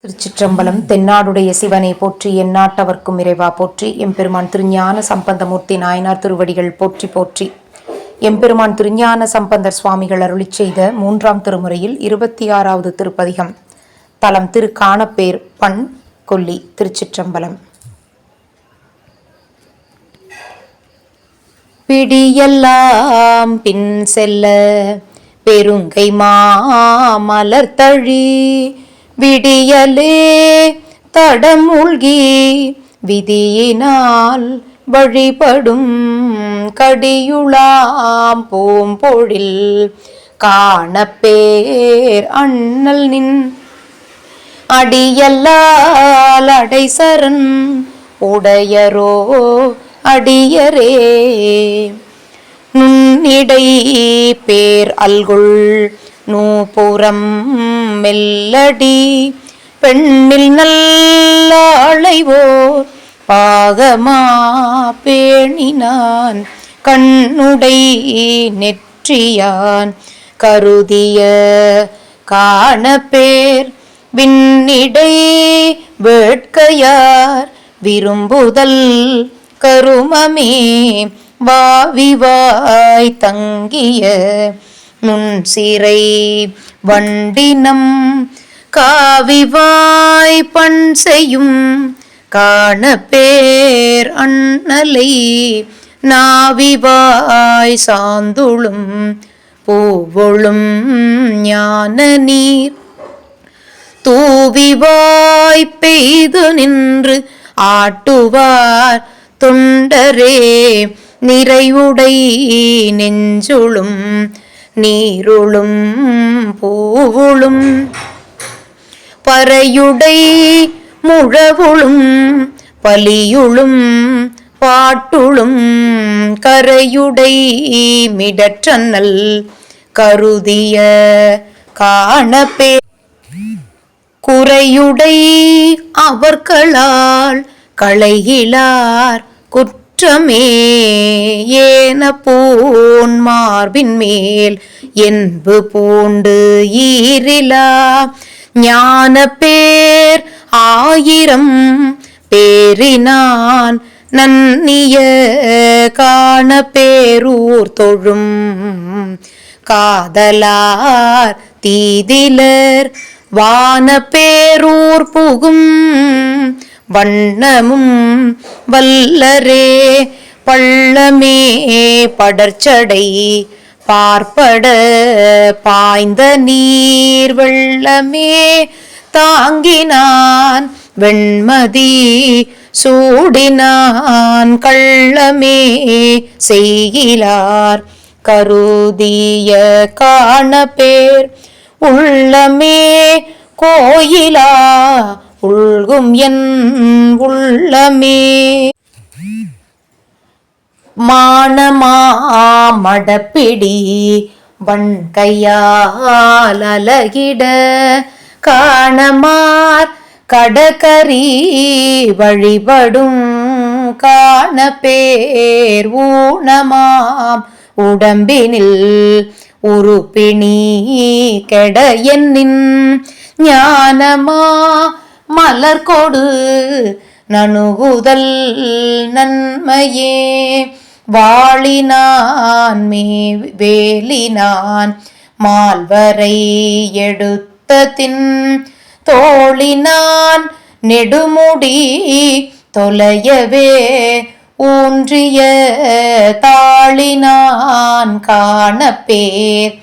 திருச்சிற்றம்பலம். தென்னாடுடைய சிவனை போற்றி, எந்நாட்டவர்க்கும் இறைவா போற்றி. எம்பெருமான் திருஞான சம்பந்தமூர்த்தி நாயனார் திருவடிகள் போற்றி போற்றி. எம்பெருமான் திருஞான சம்பந்தர் சுவாமிகள் அருளிச் செய்த 3ஆம் திருமுறையில் 26வது திருப்பதிகம். தலம் திரு காணப்பேர். பண் கொல்லி. திருச்சிற்றம்பலம். பிடியெல்லாம் பின் செல்ல பெருங்கை மாமலர்தழி விடியலே தடமூழ்கி விதியினால் வழிபடும் கடியுளாம் பூம்பொழில் காணப்பேர் அண்ணல் நின் அடியல்லால் அடைசரன் உடையரோ அடியரே. நுண்ணிடை பேர் அல்குள் நூபுரம் மெல்லடி பெண்ணில் நல்ல அளைவோர் பாகமா பேணினான் கண்ணுடை நெற்றியான் கருதிய காணப்பேர் விண்ணிடை வேட்கையார் விரும்புதல் கருமமே வாவிவாய் தங்கிய நுண்சிறை வண்டினம் காவிவாய் பண் செய்யும் காணப்பேர் அண்ணலை நாவிவாய் சாந்துளும் பூவொளும் ஞான நீர் தூவிவாய் பெய்து நின்று ஆட்டுவார் தொண்டரே. நிறைவுடை நெஞ்சுளும் நீருளும் பூவுளும் பறையுடை முழவுளும் பலியுளும் பாட்டுளும் கரையுடை மிடற்றன்னல் கருதிய காணப்பேர் குறையுடை அவர்களால் களையிலார் குற்றமே ஏன பூன் மார்பின் மேல் என்பு பூண்டு ஈரிலா ஞான பேர் ஆயிரம் பேரினான் நன்னிய காண பேரூர் தொழும் காதலார் தீதிலர் வான பேரூர் புகும் வண்ணமும் வல்லரே. பள்ளமே படர்ச்சடை பார்ப்பட பாய்ந்த நீர் வெள்ளமே தாங்கினான் வெண்மதி சூடினான் கள்ளமே செய்கிலார் கருதிய காணப்பேர் உள்ளமே கோயிலா உள்கும் என் உள்ளமே. மானமாமடப்பிடி வன்கையால் அலகிட காணமார் கடகரி வழிபடும் காணப்பேர் ஊனமாம் உடம்பினில் உறுப்பினி கெட என்னின் ஞானமா மலர்கொடு நணுகுதல் நன்மையே. வாளினான் வேலினான் மால்வரை எடுத்ததின் தோளினான் நெடுமுடி தொலையவே ஊன்றிய தாளினான் காணப்பேர்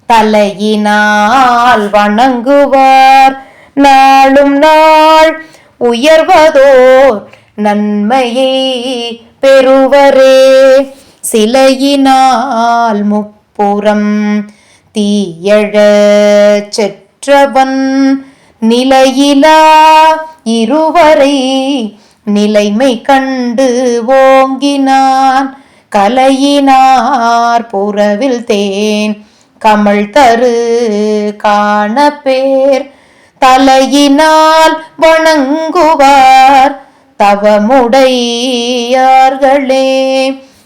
தலையினால் வணங்குவார் நாளும் நாள் உயர்வதோர் நன்மையை பெறுவரே. சிலையினால் முப்புறம் தீயழ செற்றவன் நிலையிலா இருவரை நிலைமை கண்டு ஓங்கினான் கலையினார் புறவில் தேன் கமல் தரு காணப்பேர் தலையினால் வணங்குவார் தவமுடையார்களே.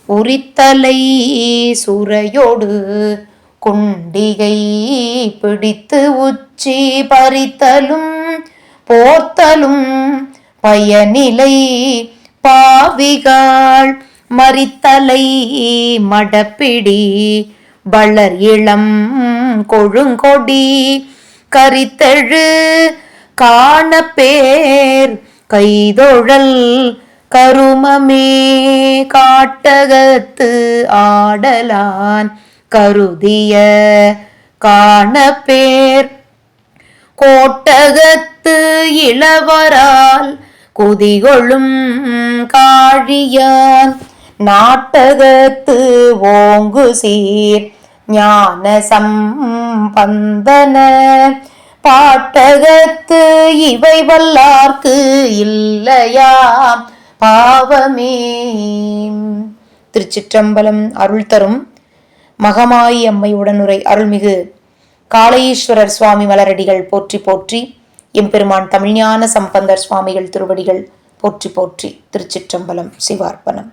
உரித்தலை சுரையோடு குண்டிகை பிடித்து உச்சி பறித்தலும் போர்த்தலும் பயனிலை பாவிகாள் மறித்தலை மடப்பிடி வளர் இளம் கொழுங்கொடி கரித்தெழு காணப்பேர் கைதொழல் கருமமே காட்டகத்து ஆடலான் கருதிய காணப்பேர் கோட்டகத்து இளவரால் குதிகொளும் காழியான் நாட்டகத்து ஓங்கு சீர் ஞான சம்பந்தன பாட்டகத்து இவை வல்லார்க்கு இல்லையா பாவமே. திருச்சிற்றம்பலம். அருள் தரும் மகமாயி அம்மை உடனுரை அருள்மிகு காளையீஸ்வரர் சுவாமி மலரடிகள் போற்றி போற்றி. எம்பெருமான் தமிழ்ஞான சம்பந்தர் சுவாமிகள் திருவடிகள் போற்றி போற்றி. திருச்சிற்றம்பலம். சிவார்ப்பணம்.